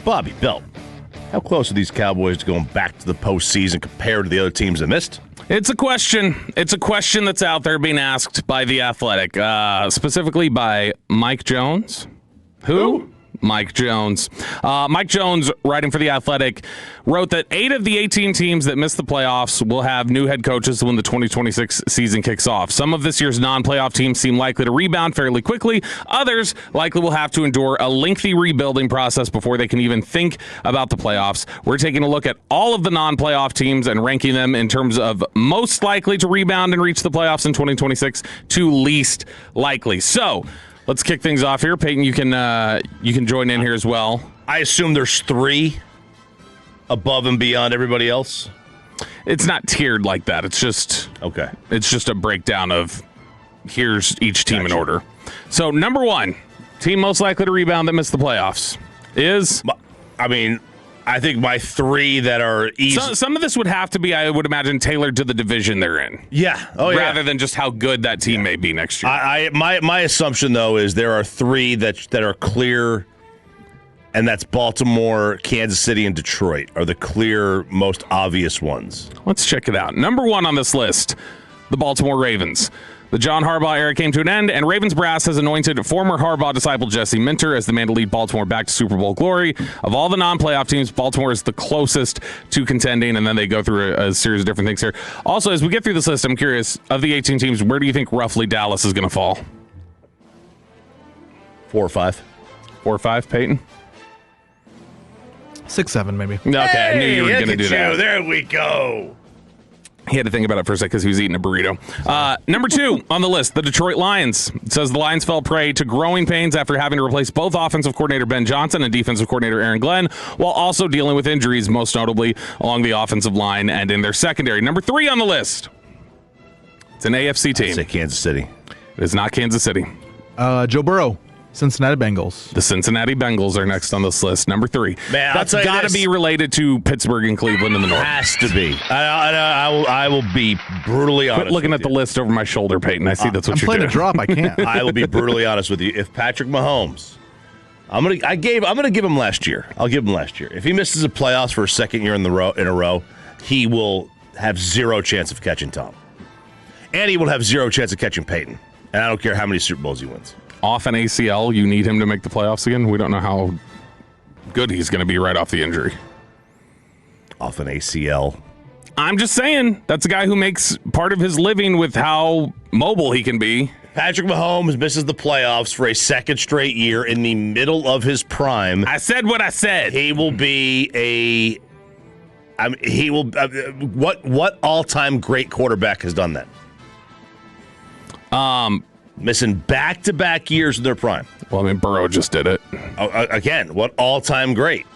Bobby Belt, how close are these Cowboys to going back to the postseason compared to the other teams that missed? It's a question. It's a question that's out there being asked by The Athletic, specifically by Mike Jones. Who? Mike Jones. Mike Jones, writing for The Athletic, wrote that 8 of the 18 teams that missed the playoffs will have new head coaches when the 2026 season kicks off. Some of this year's non-playoff teams seem likely to rebound fairly quickly. Others likely will have to endure a lengthy rebuilding process before they can even think about the playoffs. We're taking a look at all of the non-playoff teams and ranking them in terms of most likely to rebound and reach the playoffs in 2026 to least likely. So, let's kick things off here. Peyton, you can join in here as well. I assume there's 3 above and beyond everybody else. It's not tiered like that. It's just okay. It's just a breakdown of here's each team in order. So number 1, team most likely to rebound that missed the playoffs is. I mean, I think my 3 that are easy. Some of this would have to be, I would imagine, tailored to the division they're in. Yeah. Rather than just how good that team may be next year. My assumption, though, is there are 3 that are clear, and that's Baltimore, Kansas City, and Detroit are the clear, most obvious ones. Let's check it out. Number 1 on this list, the Baltimore Ravens. The John Harbaugh era came to an end, and Ravens brass has anointed former Harbaugh disciple Jesse Minter as the man to lead Baltimore back to Super Bowl glory. Of all the non-playoff teams, Baltimore is the closest to contending, and then they go through a series of different things here. Also, as we get through this list, I'm curious, of the 18 teams, where do you think roughly Dallas is going to fall? 4 or 5. 4 or 5, Peyton? 6, 7, maybe. Okay, I knew you were going to do that. There we go. He had to think about it for a second because he was eating a burrito. Number 2 on the list, the Detroit Lions. It says the Lions fell prey to growing pains after having to replace both offensive coordinator Ben Johnson and defensive coordinator Aaron Glenn, while also dealing with injuries, most notably along the offensive line and in their secondary. Number 3 on the list, it's an AFC team. I'd say Kansas City. It is not Kansas City. Joe Burrow. Cincinnati Bengals. The Cincinnati Bengals are next on this list. Number 3. Man, that's got to be related to Pittsburgh and Cleveland in the North. Has to be. I will be brutally honest. Quit looking at the list over my shoulder, Peyton. I see that's what I'm you're doing. playing a drop. I can't. I will be brutally honest with you. If Patrick Mahomes, I'm gonna give him last year. I'll give him last year. If he misses the playoffs for a second year in a row, he will have 0 chance of catching Tom, and he will have 0 chance of catching Peyton. And I don't care how many Super Bowls he wins. Off an ACL, you need him to make the playoffs again? We don't know how good he's going to be right off the injury. Off an ACL. I'm just saying, that's a guy who makes part of his living with how mobile he can be. Patrick Mahomes misses the playoffs for a second straight year in the middle of his prime. I said what I said. He will be what all-time great quarterback has done that? Missing back-to-back years of their prime. Well, I mean, Burrow just did it. Again, what all-time great?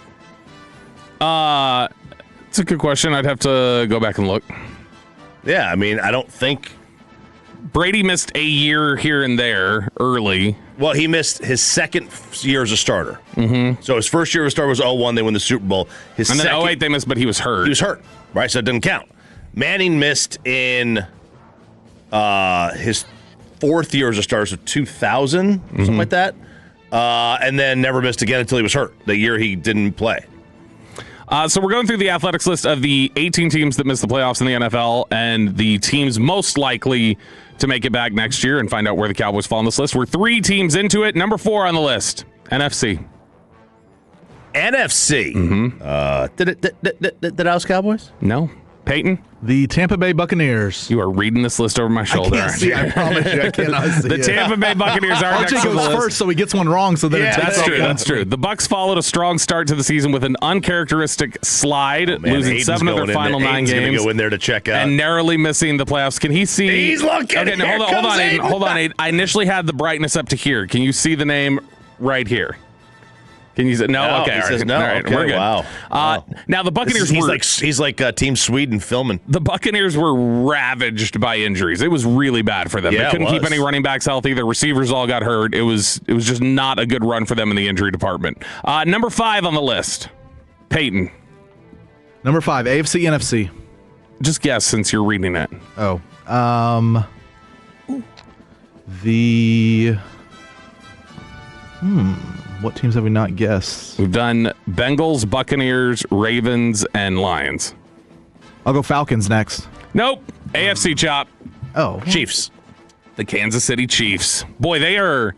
It's a good question. I'd have to go back and look. Yeah, I mean, I don't think... Brady missed a year here and there early. Well, he missed his second year as a starter. Mm-hmm. So his first year as a starter was 0-1. They won the Super Bowl. And then 2008 they missed, but he was hurt. He was hurt, right? So it doesn't count. Manning missed in his 4th year as a starter, so 2000, something like that. And then never missed again until he was hurt, the year he didn't play. So we're going through the Athletics list of the 18 teams that missed the playoffs in the NFL and the teams most likely to make it back next year and find out where the Cowboys fall on this list. We're 3 teams into it. Number 4 on the list, NFC. NFC? Mm-hmm. Did Dallas Cowboys? No. Peyton? The Tampa Bay Buccaneers. You are reading this list over my shoulder. I promise you, I cannot see The Tampa Bay Buccaneers are next on the list. first, so he gets one wrong. So then That's true. The Bucs followed a strong start to the season with an uncharacteristic slide, losing Aiden's 7 of their final 9 games. Going to go in there to check out and narrowly missing the playoffs. Can he see? He's looking. Okay, hold on, Aiden. Hold on, Aiden. I initially had the brightness up to here. Can you see the name right here? Can you say no? Okay, he says no. All right, okay, we're good. Wow. Now the Buccaneers he's like Team Sweden filming. The Buccaneers were ravaged by injuries. It was really bad for them. Yeah, they couldn't keep any running backs healthy. Their receivers all got hurt. It was just not a good run for them in the injury department. Number 5 on the list, Peyton. Number 5, AFC, NFC. Just guess since you're reading it. Oh, the What teams have we not guessed? We've done Bengals, Buccaneers, Ravens, and Lions. I'll go Falcons next. Nope. AFC chop. Oh, Chiefs. The Kansas City Chiefs. Boy, they are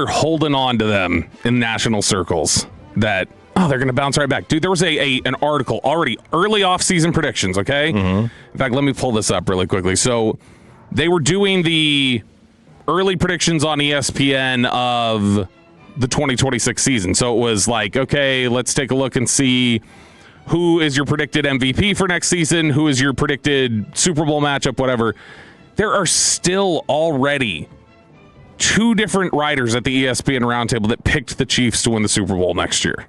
holding on to them in national circles that, they're going to bounce right back. Dude, there was an article already, early offseason predictions, okay? In fact, let me pull this up really quickly. So they were doing the early predictions on ESPN of the 2026 season. So it was like, okay, let's take a look and see who is your predicted MVP for next season, who is your predicted Super Bowl matchup, whatever. There are still already 2 different writers at the ESPN roundtable that picked the Chiefs to win the Super Bowl next year.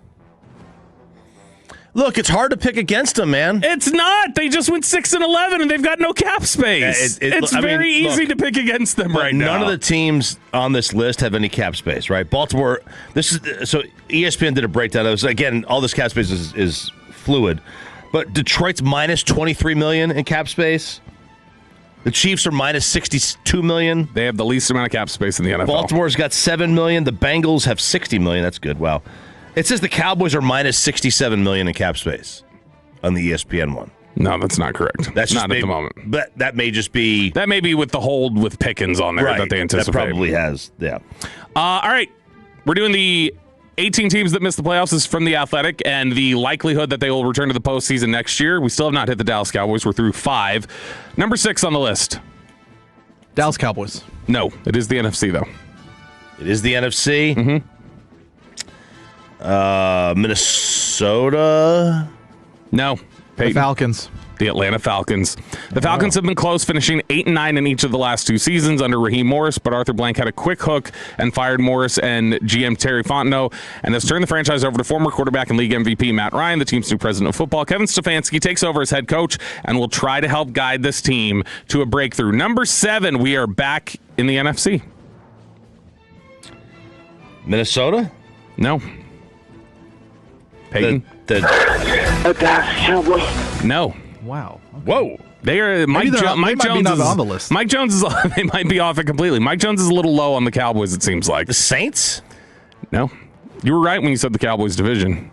Look, it's hard to pick against them, man. It's not. They just went 6-11, and they've got no cap space. It's very easy to pick against them right now. None of the teams on this list have any cap space, right? Baltimore. So ESPN did a breakdown. Again, all this cap space is fluid, but Detroit's minus $23 million in cap space. The Chiefs are minus $62 million. They have the least amount of cap space in the NFL. Baltimore's got $7 million. The Bengals have $60 million. That's good. Wow. It says the Cowboys are minus $67 million in cap space on the ESPN one. No, that's not correct. That's not at the moment. But that may just be... That may be with the hold with Pickens on there that they anticipate. That probably has, yeah. All right. We're doing the 18 teams that missed the playoffs. This is from The Athletic, and the likelihood that they will return to the postseason next year. We still have not hit the Dallas Cowboys. We're through 5. Number 6 on the list. Dallas Cowboys. No, it is the NFC, though. It is the NFC? Mm-hmm. Minnesota? No. The Falcons. The Atlanta Falcons. The Falcons have been close, finishing 8-9 in each of the last 2 seasons under Raheem Morris, but Arthur Blank had a quick hook and fired Morris and GM Terry Fontenot, and has turned the franchise over to former quarterback and league MVP Matt Ryan, the team's new president of football. Kevin Stefanski takes over as head coach and will try to help guide this team to a breakthrough. Number 7, we are back in the NFC. Minnesota? No. Peyton? The No. Wow. Okay. Whoa. They are Mike Jones not is on the list. Mike Jones is they might be off it completely. Mike Jones is a little low on the Cowboys, it seems like. The Saints? No. You were right when you said the Cowboys division.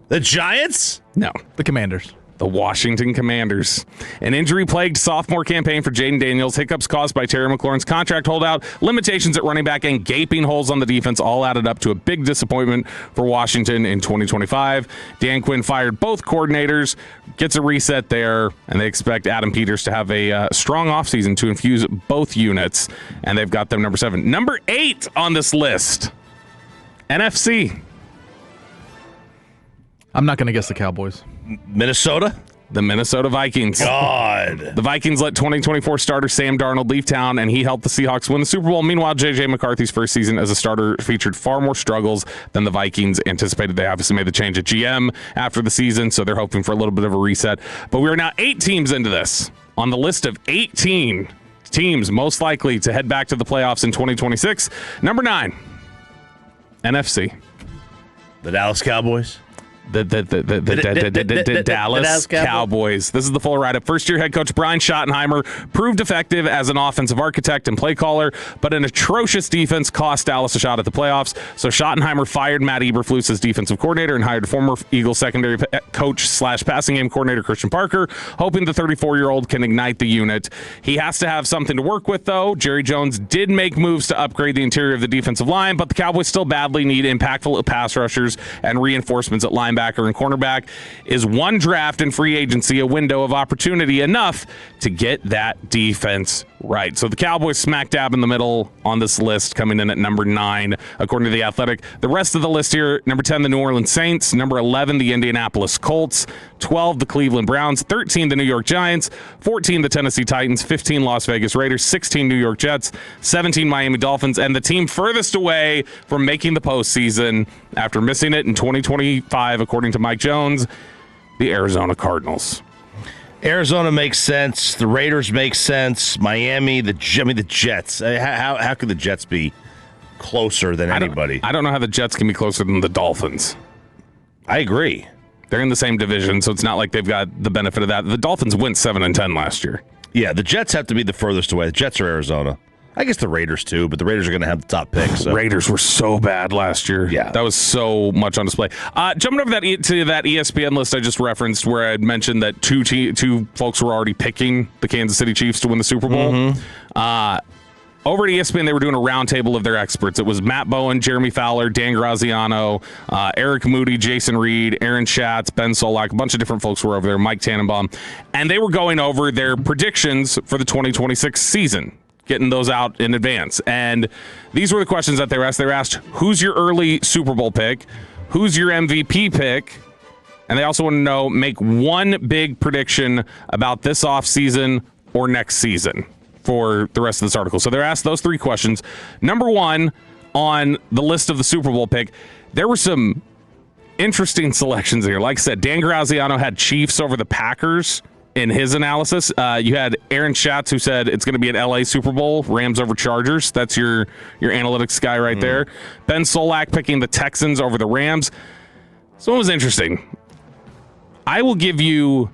The Giants? No. The Commanders. The Washington Commanders. An injury-plagued sophomore campaign for Jaden Daniels, hiccups caused by Terry McLaurin's contract holdout, limitations at running back, and gaping holes on the defense all added up to a big disappointment for Washington in 2025. Dan Quinn fired both coordinators, gets a reset there, and they expect Adam Peters to have a strong offseason to infuse both units, and they've got them number 7. Number 8 on this list, NFC. I'm not going to guess the Cowboys. Minnesota? The Minnesota Vikings. God. The Vikings let 2024 starter Sam Darnold leave town, and he helped the Seahawks win the Super Bowl. Meanwhile, J.J. McCarthy's first season as a starter featured far more struggles than the Vikings anticipated. They obviously made the change at GM after the season, so they're hoping for a little bit of a reset. But we are now 8 teams into this. On the list of 18 teams most likely to head back to the playoffs in 2026, number 9, NFC. The Dallas Cowboys? The Dallas Cowboys. This is the full write-up. First-year head coach Brian Schottenheimer proved effective as an offensive architect and play caller, but an atrocious defense cost Dallas a shot at the playoffs. So Schottenheimer fired Matt Eberflus as defensive coordinator and hired former Eagles secondary coach / passing game coordinator Christian Parker, hoping the 34-year-old can ignite the unit. He has to have something to work with, though. Jerry Jones did make moves to upgrade the interior of the defensive line, but the Cowboys still badly need impactful pass rushers and reinforcements at linebacker and cornerback. Is one draft and free agency a window of opportunity enough to get that defense right? So the Cowboys smack dab in the middle on this list, coming in at number 9, according to The Athletic. The rest of the list here, number 10, the New Orleans Saints, number 11, the Indianapolis Colts, 12, the Cleveland Browns, 13, the New York Giants, 14, the Tennessee Titans, 15, Las Vegas Raiders, 16, New York Jets, 17, Miami Dolphins, and the team furthest away from making the postseason after missing it in 2025, according to Mike Jones, the Arizona Cardinals. Arizona makes sense. The Raiders make sense. Miami, the Jets. How could the Jets be closer than anybody? I don't know how the Jets can be closer than the Dolphins. I agree. They're in the same division, so it's not like they've got the benefit of that. The Dolphins went 7-10 last year. Yeah, the Jets have to be the furthest away. The Jets are Arizona. I guess the Raiders too, but the Raiders are going to have the top pick. So. Raiders were so bad last year. Yeah. That was so much on display. Jumping over to that ESPN list I just referenced where I had mentioned that two folks were already picking the Kansas City Chiefs to win the Super Bowl. Mm-hmm. Over at ESPN, they were doing a roundtable of their experts. It was Matt Bowen, Jeremy Fowler, Dan Graziano, Eric Moody, Jason Reed, Aaron Schatz, Ben Solak. A bunch of different folks were over there, Mike Tannenbaum. And they were going over their predictions for the 2026 season, getting those out in advance. And these were the questions that they were asked. They were asked, who's your early Super Bowl pick? Who's your MVP pick? And they also want to know, make one big prediction about this offseason or next season for the rest of this article. So they're asked those three questions. Number one on the list of the Super Bowl pick, there were some interesting selections here. Like I said, Dan Graziano had Chiefs over the Packers in his analysis. You had Aaron Schatz who said it's going to be an LA Super Bowl, Rams over Chargers. That's your analytics guy right there. Ben Solak picking the Texans over the Rams. So it was interesting. I will give you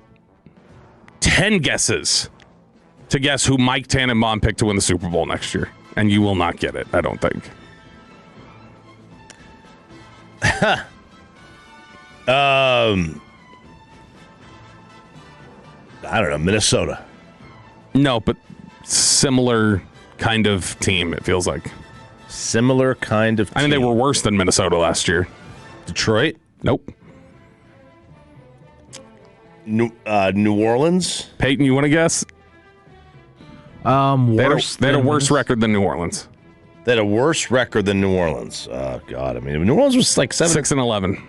10 guesses to guess who Mike Tannenbaum picked to win the Super Bowl next year. And you will not get it, I don't think. I don't know, Minnesota. No, but similar kind of team, it feels like. Similar kind of team. I mean, they were worse than Minnesota last year. Detroit? Nope. New Orleans? Peyton, you want to guess? Worse. They had a worse record than New Orleans. They had a worse record than New Orleans. Oh, God. I mean, New Orleans was like 6-11.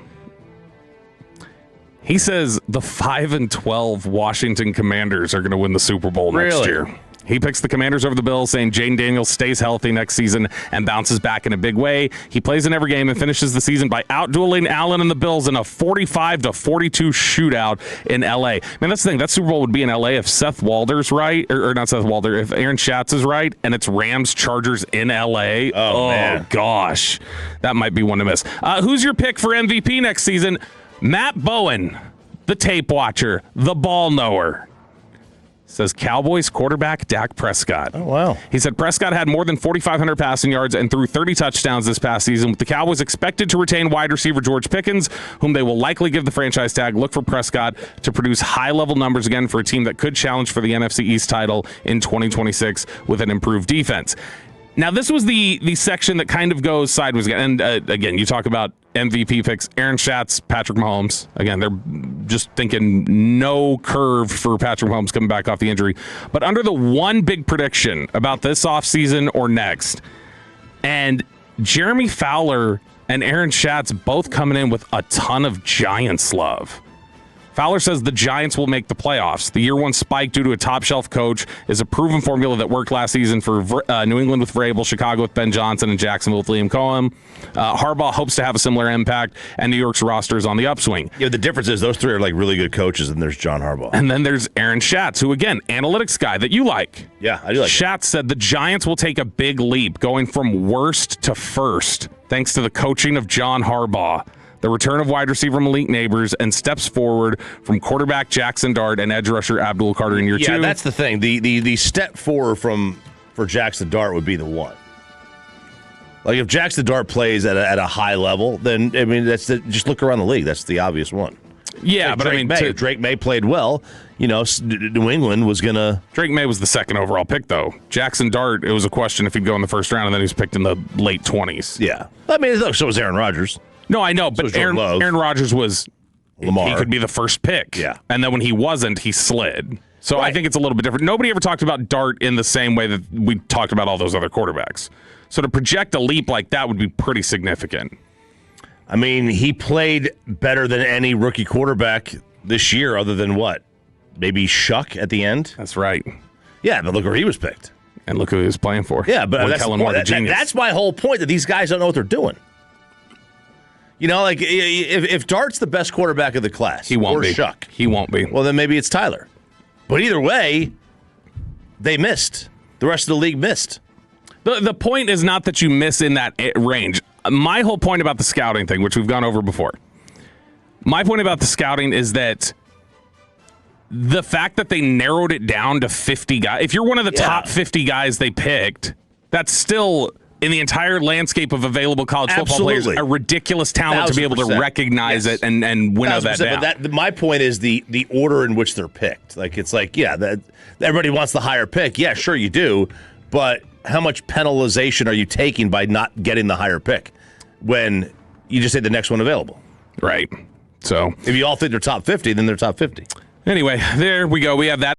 He says the 5-12 Washington Commanders are going to win the Super Bowl next year. He picks the Commanders over the Bills, saying Jaden Daniels stays healthy next season and bounces back in a big way. He plays in every game and finishes the season by outdueling Allen and the Bills in a 45-42 shootout in L.A. Man, that's the thing. That Super Bowl would be in L.A. if Seth Walder's right, or not Seth Walder, if Aaron Schatz is right, and it's Rams-Chargers in L.A. Oh, man. Gosh. That might be one to miss. Who's your pick for MVP next season? Matt Bowen, the tape watcher, the ball knower. Says Cowboys quarterback Dak Prescott. Oh, wow. He said Prescott had more than 4,500 passing yards and threw 30 touchdowns this past season. With the Cowboys expected to retain wide receiver George Pickens, whom they will likely give the franchise tag. Look for Prescott to produce high-level numbers again for a team that could challenge for the NFC East title in 2026 with an improved defense. Now, this was the section that kind of goes sideways again. And again, you talk about MVP picks. Aaron Schatz, Patrick Mahomes. Again, they're just thinking no curve for Patrick Mahomes coming back off the injury. But under the one big prediction about this offseason or next, and Jeremy Fowler and Aaron Schatz both coming in with a ton of Giants love. Fowler says the Giants will make the playoffs. The year one spike due to a top-shelf coach is a proven formula that worked last season for New England with Vrabel, Chicago with Ben Johnson, and Jacksonville with Liam Cohen. Harbaugh hopes to have a similar impact, and New York's roster is on the upswing. Yeah, the difference is those three are like really good coaches, and there's John Harbaugh. And then there's Aaron Schatz, who, again, analytics guy that you like. Yeah, I do like Schatz said the Giants will take a big leap, going from worst to first, thanks to the coaching of John Harbaugh. The return of wide receiver Malik Neighbors and steps forward from quarterback Jackson Dart and edge rusher Abdul Carter in year two. Yeah, that's the thing. The step forward for Jackson Dart would be the one. Like if Jackson Dart plays at a high level, then I mean just look around the league. That's the obvious one. Yeah, like but Drake May. If Drake May played well, you know, New England was gonna. Drake May was the second overall pick, though. Jackson Dart, it was a question if he'd go in the first round, and then he was picked in the late 20s. Yeah, I mean, look, so was Aaron Rodgers. No, I know, but Aaron Rodgers was Lamar. He could be the first pick. Yeah. And then when he wasn't, he slid. So right. I think it's a little bit different. Nobody ever talked about Dart in the same way that we talked about all those other quarterbacks. So to project a leap like that would be pretty significant. I mean, he played better than any rookie quarterback this year other than what? Maybe Shuck at the end? That's right. Yeah, but look where he was picked. And look who he was playing for. Yeah, but that's my whole point, that these guys don't know what they're doing. You know, like, if Dart's the best quarterback of the class, he won't or be. Shuck. He won't be. Well, then maybe it's Tyler. But either way, they missed. The rest of the league missed. The point is not that you miss in that range. My whole point about the scouting thing, which we've gone over before, my point about the scouting is that the fact that they narrowed it down to 50 guys, if you're one of the top 50 guys they picked, That's still, in the entire landscape of available college football players, a ridiculous talent to be able to 1,000%. recognize it and winnow that down. But my point is the order in which they're picked. Like, it's like, yeah, everybody wants the higher pick. Yeah, sure you do. But how much penalization are you taking by not getting the higher pick when you just say the next one available? Right. So if you all think they're top 50, then they're top 50. Anyway, there we go. We have that.